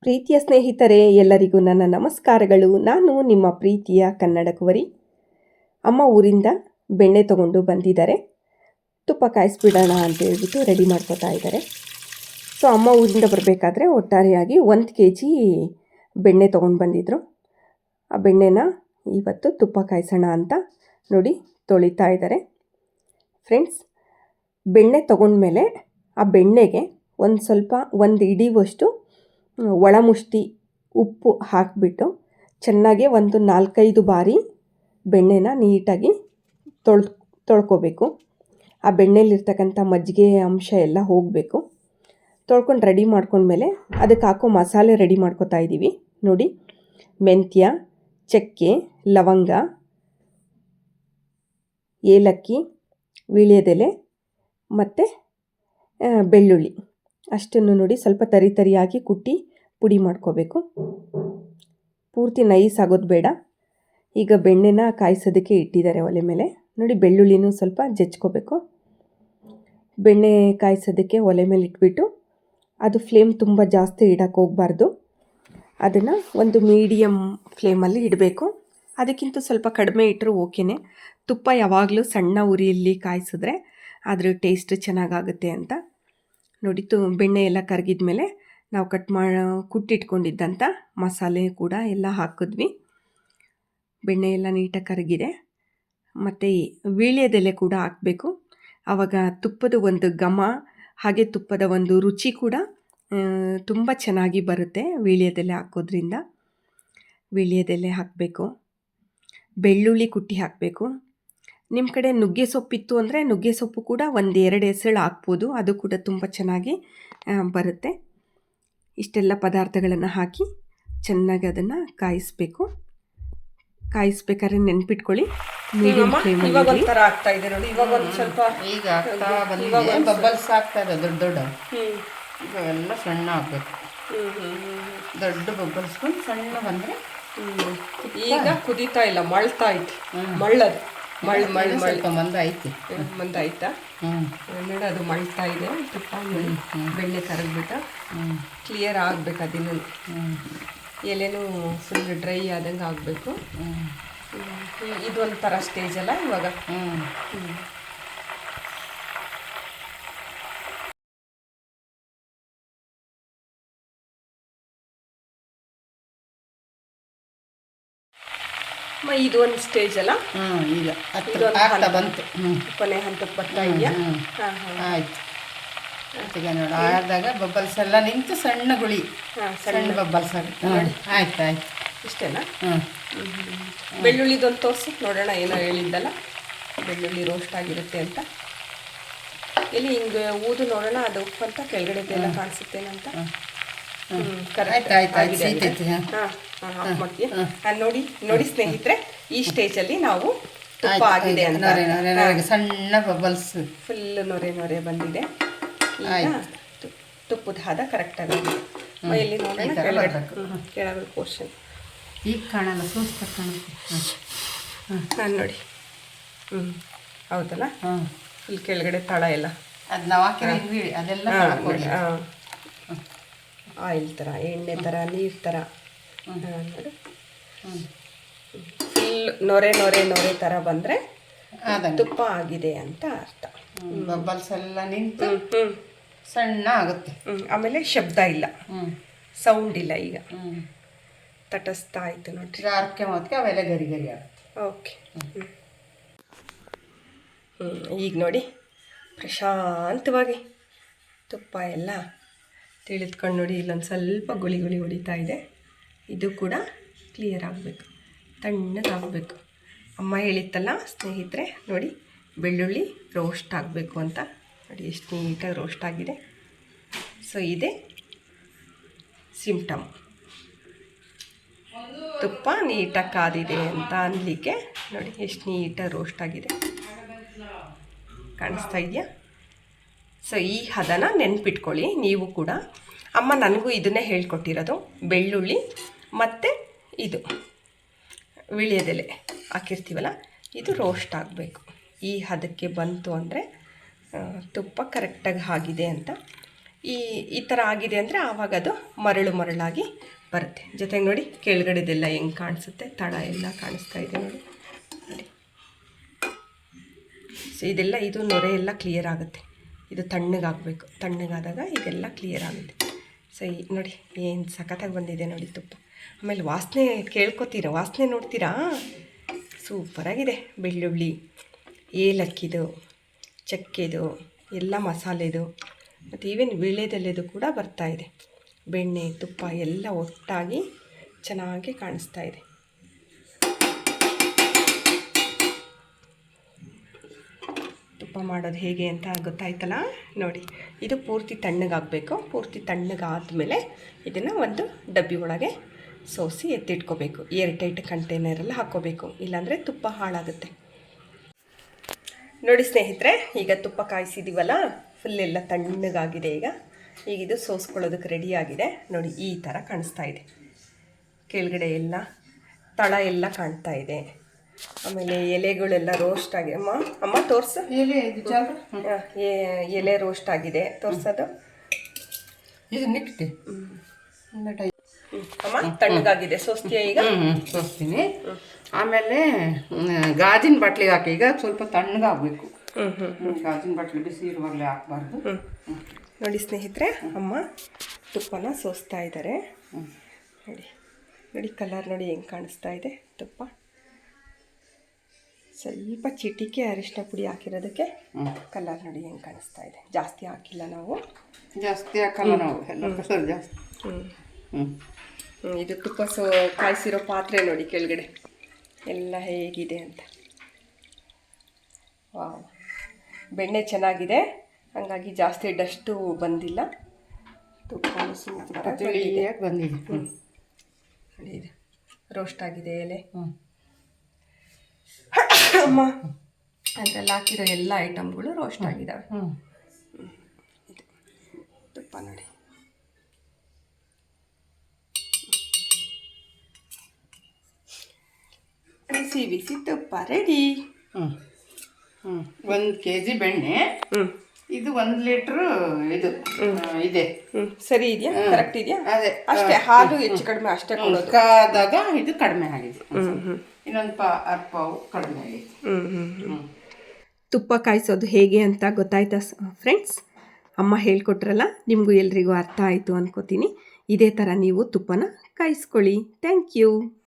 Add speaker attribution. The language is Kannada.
Speaker 1: ಪ್ರೀತಿಯ ಸ್ನೇಹಿತರೆ, ಎಲ್ಲರಿಗೂ ನನ್ನ ನಮಸ್ಕಾರಗಳು. ನಾನು ನಿಮ್ಮ ಪ್ರೀತಿಯ ಕನ್ನಡ ಕುವರಿ. ಅಮ್ಮ ಊರಿಂದ ಬೆಣ್ಣೆ ತೊಗೊಂಡು ಬಂದಿದ್ದಾರೆ. ತುಪ್ಪ ಕಾಯಿಸ್ಬಿಡೋಣ ಅಂತ ಹೇಳ್ಬಿಟ್ಟು ರೆಡಿ ಮಾಡ್ಕೋತಾ ಇದ್ದಾರೆ. ಸೊ ಅಮ್ಮ ಊರಿಂದ ಬರಬೇಕಾದ್ರೆ ಒಟ್ಟಾರೆಯಾಗಿ 1 kg ಬೆಣ್ಣೆ ತೊಗೊಂಡು ಬಂದಿದ್ದರು. ಆ ಬೆಣ್ಣೆನ ಇವತ್ತು ತುಪ್ಪ ಕಾಯಿಸೋಣ ಅಂತ ನೋಡಿ ತೊಳಿತಾ ಇದ್ದಾರೆ. ಫ್ರೆಂಡ್ಸ್, ಬೆಣ್ಣೆ ತೊಗೊಂಡ್ಮೇಲೆ ಆ ಬೆಣ್ಣೆಗೆ ಒಂದು ಹಿಡಿಯುವಷ್ಟು ಒಳಮುಷ್ಟಿ ಉಪ್ಪು ಹಾಕಿಬಿಟ್ಟು ಚೆನ್ನಾಗಿ ಒಂದು 4-5 ಬಾರಿ ಬೆಣ್ಣೆನ ನೀಟಾಗಿ ತೊಳ್ಕೊಬೇಕು. ಆ ಬೆಣ್ಣೆಲಿರ್ತಕ್ಕಂಥ ಮಜ್ಜಿಗೆ ಅಂಶ ಎಲ್ಲ ಹೋಗಬೇಕು. ತೊಳ್ಕೊಂಡು ರೆಡಿ ಮಾಡ್ಕೊಂಡ್ಮೇಲೆ ಅದಕ್ಕೆ ಹಾಕೋ ಮಸಾಲೆ ರೆಡಿ ಮಾಡ್ಕೊತಾ ಇದ್ದೀವಿ. ನೋಡಿ, ಮೆಂತ್ಯ, ಚಕ್ಕೆ, ಲವಂಗ, ಏಲಕ್ಕಿ, ವೀಳ್ಯದೆಲೆ ಮತ್ತು ಬೆಳ್ಳುಳ್ಳಿ ಅಷ್ಟನ್ನು ನೋಡಿ ಸ್ವಲ್ಪ ತರಿಯಾಗಿ ಕುಟ್ಟಿ ಪುಡಿ ಮಾಡ್ಕೋಬೇಕು. ಪೂರ್ತಿ ನೈಸ್ ಆಗೋದು ಬೇಡ. ಈಗ ಬೆಣ್ಣೆನ ಕಾಯಿಸೋದಕ್ಕೆ ಇಟ್ಟಿದ್ದಾರೆ ಒಲೆ ಮೇಲೆ. ನೋಡಿ, ಬೆಳ್ಳುಳ್ಳಿನೂ ಸ್ವಲ್ಪ ಜಜ್ಕೋಬೇಕು. ಬೆಣ್ಣೆ ಕಾಯಿಸೋದಕ್ಕೆ ಒಲೆ ಮೇಲೆ ಇಟ್ಬಿಟ್ಟು ಅದು ಫ್ಲೇಮ್ ತುಂಬ ಜಾಸ್ತಿ ಇಡಕ್ಕೆ ಹೋಗಬಾರ್ದು. ಅದನ್ನು ಒಂದು ಮೀಡಿಯಮ್ ಫ್ಲೇಮಲ್ಲಿ ಇಡಬೇಕು. ಅದಕ್ಕಿಂತ ಸ್ವಲ್ಪ ಕಡಿಮೆ ಇಟ್ಟರೂ ಓಕೆನೇ. ತುಪ್ಪ ಯಾವಾಗಲೂ ಸಣ್ಣ ಉರಿಯಲ್ಲಿ ಕಾಯಿಸಿದ್ರೆ ಅದ್ರ ಟೇಸ್ಟ್ ಚೆನ್ನಾಗಾಗುತ್ತೆ ಅಂತ. ನೋಡಿ, ಬೆಣ್ಣೆ ಎಲ್ಲ ಕರಗಿದ ಮೇಲೆ ನಾವು ಕುಟ್ಟಿಟ್ಕೊಂಡಿದ್ದಂಥ ಮಸಾಲೆ ಕೂಡ ಎಲ್ಲ ಹಾಕಿದ್ವಿ. ಬೆಣ್ಣೆ ಎಲ್ಲ ನೀಟಾಗಿ ಕರಗಿದೆ. ಮತ್ತು ವೀಳ್ಯದೆಲೆ ಕೂಡ ಹಾಕಬೇಕು. ಆವಾಗ ತುಪ್ಪದ ಒಂದು ಘಮ ಹಾಗೆ ತುಪ್ಪದ ಒಂದು ರುಚಿ ಕೂಡ ತುಂಬ ಚೆನ್ನಾಗಿ ಬರುತ್ತೆ ವೀಳ್ಯದೆಲೆ ಹಾಕೋದ್ರಿಂದ. ವೀಳ್ಯದೆಲೆ ಹಾಕಬೇಕು. ಬೆಳ್ಳುಳ್ಳಿ ಕುಟ್ಟಿ ಹಾಕಬೇಕು. ನಿಮ್ಮ ಕಡೆ ನುಗ್ಗೆ ಸೊಪ್ಪಿತ್ತು ಅಂದರೆ ನುಗ್ಗೆ ಸೊಪ್ಪು ಕೂಡ 1-2 ಎಸಳು ಹಾಕ್ಬೋದು. ಅದು ಕೂಡ ತುಂಬ ಚೆನ್ನಾಗಿ ಬರುತ್ತೆ. ಇಷ್ಟೆಲ್ಲ ಪದಾರ್ಥಗಳನ್ನು ಹಾಕಿ ಚೆನ್ನಾಗಿ ಅದನ್ನು ಕಾಯಿಸಬೇಕು. ಕಾಯಿಸ್ಬೇಕಾದ್ರೆ ನೆನ್ಪಿಟ್ಕೊಳ್ಳಿ, ಮೀಡಿಯಂ ಫ್ಲೇಮಲ್ಲಿ. ಇವಾಗ ಒಂಥರ ಆಗ್ತಾ ಇದೆ ನೋಡಿ. ಇವಾಗ ಒಂದು ಸ್ವಲ್ಪ
Speaker 2: ಈಗ ಬಬಲ್ಸ್ ಆಗ್ತಾ ಇದೆ ದೊಡ್ಡ ಇವೆಲ್ಲ ಸಣ್ಣ ಆಗಬೇಕು. ದೊಡ್ಡ ಬಬಲ್ಸ್ ಬಂದು ಸಣ್ಣ ಬಂದರೆ
Speaker 1: ಈಗ ಕುದೀತಾ ಇಲ್ಲ, ಮಳ್ತಾ ಐತಿ. ಮಳ್ಳದು
Speaker 2: ಸ್ವಲ್ಪ ಮಂದಾಯ್ತು.
Speaker 1: ಮಂದಾಯ್ತಾ? ನೋಡಿ, ಅದು ಮಳ್ತಾ ಇದೆ. ತುಪ್ಪ ಬೆಣ್ಣೆ ಕರಗ್ಬಿಟ್ಟು ಕ್ಲಿಯರ್ ಆಗಬೇಕು. ಅದನ್ನು ಎಲೆನೂ ಫುಲ್ ಡ್ರೈ ಆದಂಗೆ ಆಗಬೇಕು. ಇದೊಂಥರ ಸ್ಟೇಜ್ ಅಲ್ಲ ಇವಾಗ. ಇದು ಒಂದು ಸ್ಟೇಜ್ ಅಲ್ಲ.
Speaker 2: ಈಗ ಬಂತು.
Speaker 1: ಕೊನೆ ಹಂತಕ್ಕೆ ಬರ್ತಾ ಇದೆಯಾ?
Speaker 2: ಆಯ್ತು. ಈಗ ನೋಡಿ, ಆದಾಗ ಬಬ್ಬಲ್ಸ್ ಎಲ್ಲ ನಿಂತು ಸಣ್ಣ ಗುಳಿ, ಸಣ್ಣ ಬಬ್ಬಲ್ಸ್ ಆಗುತ್ತೆ. ಆಯ್ತು ಆಯ್ತು.
Speaker 1: ಇಷ್ಟೇನಾ? ಬೆಳ್ಳುಳ್ಳಿದೊಂದು ತೋರಿಸಿ ನೋಡೋಣ. ಏನೋ ಹೇಳಿದ್ದಲ್ಲ, ಬೆಳ್ಳುಳ್ಳಿ ರೋಸ್ಟ್ ಆಗಿರುತ್ತೆ ಅಂತ. ಎಲ್ಲಿ ಹಿಂಗೆ ಊದು ನೋಡೋಣ, ಅದು ಉಪ್ಪು ಅಂತ ಕೆಳಗಡೆದೆಲ್ಲ ಕಾಣಿಸುತ್ತೇನಂತ. ನೋಡಿ ಸ್ನೇಹಿತರೆ, ಈ ಸ್ಟೇಜಲ್ಲಿ ನಾವು ತುಪ್ಪ ಆಗಿದೆ ಅಂತ,
Speaker 2: ಸಣ್ಣ ಬಬಲ್ಸ್
Speaker 1: ಫುಲ್ ನೊರೆ ಬಂದಿದೆ. ತುಪ್ಪದ ಹದ ಕರೆಕ್ಟ್ ಆಗಿದೆ. ಎಲ್ಲಿ ನೋಡೋಣ, ಕೆಳಗಡೆ ಪೋರ್ಷನ್
Speaker 2: ಈಗ ಕಾಣಲ್ಲ, ಸೋಸ್ತಾ ಕಾಣುತ್ತೆ.
Speaker 1: ನಾನು ನೋಡಿ, ಹೌದಲ್ಲ, ಫುಲ್ ಕೆಳಗಡೆ ತಳ ಎಲ್ಲ
Speaker 2: ಅದು ನಾವು ಹಾಕಿರೋ ಅದೆಲ್ಲ
Speaker 1: ಆಯಿಲ್ ಥರ, ಎಣ್ಣೆ ಥರ, ನೀರು ಥರ ನೋಡಿ. ಫುಲ್ ನೊರೆ ಥರ ಬಂದರೆ ತುಪ್ಪ ಆಗಿದೆ ಅಂತ ಅರ್ಥ.
Speaker 2: ಬಬಲ್ಸ್ ಎಲ್ಲ ನಿಂತು ಸಣ್ಣ ಆಗುತ್ತೆ.
Speaker 1: ಆಮೇಲೆ ಶಬ್ದ ಇಲ್ಲ, ಸೌಂಡ್ ಇಲ್ಲ. ಈಗ ತಟಸ್ತಾ ಆಯಿತು ನೋಡ್ರಿ.
Speaker 2: ಅರ್ಕೆ ಮೊದಲಿಗೆ ಅವೆಲ್ಲ ಗರಿ ಆಗುತ್ತೆ.
Speaker 1: ಓಕೆ. ಈಗ ನೋಡಿ, ಪ್ರಶಾಂತವಾಗಿ ತುಪ್ಪ ಎಲ್ಲ ತಿಳಿದ್ಕೊಂಡು ನೋಡಿ. ಇಲ್ಲೊಂದು ಸ್ವಲ್ಪ ಗುಳಿ ಹೊಡಿತಾ ಇದೆ. ಇದು ಕೂಡ ಕ್ಲಿಯರ್ ಆಗಬೇಕು, ತಣ್ಣಗಾಗಬೇಕು. ಅಮ್ಮ ಹೇಳಿತ್ತಲ್ಲ ಸ್ನೇಹಿತರೆ, ನೋಡಿ, ಬೆಳ್ಳುಳ್ಳಿ ರೋಸ್ಟ್ ಆಗಬೇಕು ಅಂತ. ನೋಡಿ ಎಷ್ಟು ನೀಟಾಗಿ ರೋಸ್ಟ್ ಆಗಿದೆ. ಸೊ ಇದೇ ಸಿಂಪ್ಟಮ್, ತುಪ್ಪ ನೀಟಾಗಿ ಕಾದಿದೆ ಅಂತ ಅನ್ನಲಿಕ್ಕೆ. ನೋಡಿ ಎಷ್ಟು ನೀಟಾಗಿ ರೋಸ್ಟ್ ಆಗಿದೆ, ಕಾಣಿಸ್ತಾ ಇದೆಯಾ? ಸೊ ಈ ಹದನ ನೆನ್ಪಿಟ್ಕೊಳ್ಳಿ ನೀವು ಕೂಡ. ಅಮ್ಮ ನನಗೂ ಇದನ್ನೇ ಹೇಳ್ಕೊಟ್ಟಿರೋದು. ಬೆಳ್ಳುಳ್ಳಿ ಮತ್ತು ಇದು ವೀಳ್ಯದೆಲೆ ಹಾಕಿರ್ತೀವಲ್ಲ, ಇದು ರೋಸ್ಟ್ ಆಗಬೇಕು. ಈ ಹದಕ್ಕೆ ಬಂತು ಅಂದರೆ ತುಪ್ಪ ಕರೆಕ್ಟಾಗಿ ಆಗಿದೆ ಅಂತ. ಈ ಥರ ಆಗಿದೆ ಅಂದರೆ ಆವಾಗ ಅದು ಮರಳು ಮರಳಾಗಿ ಬರುತ್ತೆ. ಜೊತೆಗೆ ನೋಡಿ ಕೆಳಗಡೆದೆಲ್ಲ ಹೆಂಗೆ ಕಾಣಿಸುತ್ತೆ, ತಳ ಎಲ್ಲ ಕಾಣಿಸ್ತಾ ಇದೆ ನೋಡಿ. ಸೊ ಇದೆಲ್ಲ ಇದು ನೊರೆ ಎಲ್ಲ ಕ್ಲಿಯರ್ ಆಗುತ್ತೆ. ಇದು ತಣ್ಣಗಾಗಬೇಕು. ತಣ್ಣಗಾದಾಗ ಇದೆಲ್ಲ ಕ್ಲಿಯರ್ ಆಗುತ್ತೆ. ಸೊ ನೋಡಿ ಏನು ಸಖತ್ತಾಗಿ ಬಂದಿದೆ ನೋಡಿ ತುಪ್ಪ. ಆಮೇಲೆ ವಾಸನೆ ಕೇಳ್ಕೊತೀರಾ, ವಾಸನೆ ನೋಡ್ತೀರಾ, ಸೂಪರಾಗಿದೆ. ಬೆಳ್ಳುಳ್ಳಿ, ಏಲಕ್ಕಿದು, ಚಕ್ಕೆದು, ಎಲ್ಲ ಮಸಾಲೆದು ಮತ್ತು ಈವನ್ ವೀಳ್ಯದೆಲೆದು ಕೂಡ ಬರ್ತಾಯಿದೆ. ಬೆಣ್ಣೆ ತುಪ್ಪ ಎಲ್ಲ ಒಟ್ಟಾಗಿ ಚೆನ್ನಾಗಿ ಕಾಣಿಸ್ತಾ ಇದೆ. ತುಪ್ಪ ಮಾಡೋದು ಹೇಗೆ ಅಂತ ಗೊತ್ತಾಯ್ತಲ್ಲ ನೋಡಿ. ಇದು ಪೂರ್ತಿ ತಣ್ಣಗಾಗಬೇಕು. ಪೂರ್ತಿ ತಣ್ಣಗಾದ್ಮೇಲೆ ಇದನ್ನು ಒಂದು ಡಬ್ಬಿ ಒಳಗೆ ಸೋಸಿ ಎತ್ತಿಟ್ಕೋಬೇಕು. ಏರ್ ಟೈಟ್ ಕಂಟೈನರಲ್ಲಿ ಹಾಕ್ಕೋಬೇಕು, ಇಲ್ಲಾಂದರೆ ತುಪ್ಪ ಹಾಳಾಗುತ್ತೆ. ನೋಡಿ ಸ್ನೇಹಿತರೆ, ಈಗ ತುಪ್ಪ ಕಾಯಿಸಿದ್ದೀವಲ್ಲ, ಫುಲ್ ಎಲ್ಲ ತಣ್ಣಗಾಗಿದೆ. ಈಗ ಇದು ಸೋಸ್ಕೊಳ್ಳೋದಕ್ಕೆ ರೆಡಿಯಾಗಿದೆ ನೋಡಿ. ಈ ಥರ ಕಾಣಿಸ್ತಾ ಇದೆ. ಕೆಳಗಡೆ ಎಲ್ಲ ತಳ ಎಲ್ಲ ಕಾಣ್ತಾ ಇದೆ. ಆಮೇಲೆ ಎಲೆಗಳೆಲ್ಲ ರೋಸ್ಟ್ ಆಗಿದೆ. ಅಮ್ಮ ತೋರಿಸು. ಎಲೆ ರೋಸ್ಟ್ ಆಗಿದೆ, ತೋರಿಸೋದು.
Speaker 2: ಇದು ನಿಕ್ತಿ
Speaker 1: ಅಮ್ಮ ತಣ್ಣಗಾಗಿದೆ. ಸೋಸ್ತೀಯ ಈಗ?
Speaker 2: ಸೋಸ್ತೀನಿ. ಆಮೇಲೆ ಗಾಜಿನ ಬಾಟ್ಲಿಗೆ ಹಾಕಿ. ಈಗ ಸ್ವಲ್ಪ ತಣ್ಣಗಾಗಬೇಕು. ಗಾಜಿನ ಬಾಟ್ಲಿ ಬಿಸಿ ಇರುವಾಗಲೇ ಹಾಕಬಾರ್ದು.
Speaker 1: ನೋಡಿ ಸ್ನೇಹಿತರೆ, ಅಮ್ಮ ತುಪ್ಪನ ಸೋಸ್ತಾ ಇದ್ದಾರೆ ನೋಡಿ. ನೋಡಿ ಕಲರ್ ನೋಡಿ ಹೆಂಗೆ ಕಾಣಿಸ್ತಾ ಇದೆ ತುಪ್ಪ. ಸ್ವಲ್ಪ ಚಿಟಿಕೆ ಅರಿಶಿನ ಪುಡಿ ಹಾಕಿರೋದಕ್ಕೆ ಕಲರ್ ನೋಡಿ ಹೆಂಗೆ ಕಾಣಿಸ್ತಾ ಇದೆ. ಜಾಸ್ತಿ ಹಾಕಿಲ್ಲ ನಾವು,
Speaker 2: ಜಾಸ್ತಿ ಹಾಕಲ್ಲ ನಾವು, ಎಲ್ಲ ಕಲರ್ ಜಾಸ್ತಿ.
Speaker 1: ಇದು ತುಪ್ಪ ಕಾಯಿಸಿರೋ ಪಾತ್ರೆ ನೋಡಿ ಕೆಳಗಡೆ ಎಲ್ಲ ಹೇಗಿದೆ ಅಂತ. ವಾವ್, ಬೆಣ್ಣೆ ಚೆನ್ನಾಗಿದೆ, ಹಾಗಾಗಿ ಜಾಸ್ತಿ ಡಸ್ಟು ಬಂದಿಲ್ಲ. ತುಪ್ಪ
Speaker 2: ತಿಳಿಯಾಗಿ ಬಂದಿದೆ.
Speaker 1: ನೋಡಿ ಇದು ರೋಸ್ಟ್ ಆಗಿದೆ ಎಲೆ. ಅಮ್ಮ ಅದರಲ್ಲಿ ಹಾಕಿರೋ ಎಲ್ಲ ಐಟಮ್ಗಳು ರೋಸ್ಟ್ ಆಗಿದ್ದಾವೆ. ಇದು ತುಪ್ಪ ನೋಡಿ. ಬಿಸಿ ಬಿಸಿ ತುಪ್ಪ ರೆಡಿ.
Speaker 2: 1 kg ಬೆಣ್ಣೆ, ಇದು 1 ಲೀಟ್ರ್ ಇದು ಇದೆ.
Speaker 1: ಸರಿ ಇದೆಯಾ? ಕರೆಕ್ಟ್ ಇದೆಯಾ?
Speaker 2: ಅದೇ
Speaker 1: ಅಷ್ಟೇ, ಹಾಲು ಹೆಚ್ಚು ಕಡಿಮೆ ಅಷ್ಟೇ ಕೊಡೋದು.
Speaker 2: ಕಾದಾಗ ಇದು ಕಡಿಮೆ ಆಗಿದೆ. ಇನ್ನೊಂದು ಅರ್ಪಾವು ಕಡಿಮೆ ಆಗಿದೆ.
Speaker 1: ತುಪ್ಪ ಕಾಯಿಸೋದು ಹೇಗೆ ಅಂತ ಗೊತ್ತಾಯ್ತಾ ಫ್ರೆಂಡ್ಸ್? ಅಮ್ಮ ಹೇಳ್ಕೊಟ್ರಲ್ಲ, ನಿಮಗೂ ಎಲ್ರಿಗೂ ಅರ್ಥ ಆಯಿತು ಅನ್ಕೋತೀನಿ. ಇದೇ ಥರ ನೀವು ತುಪ್ಪನ ಕಾಯಿಸ್ಕೊಳ್ಳಿ. Thank you.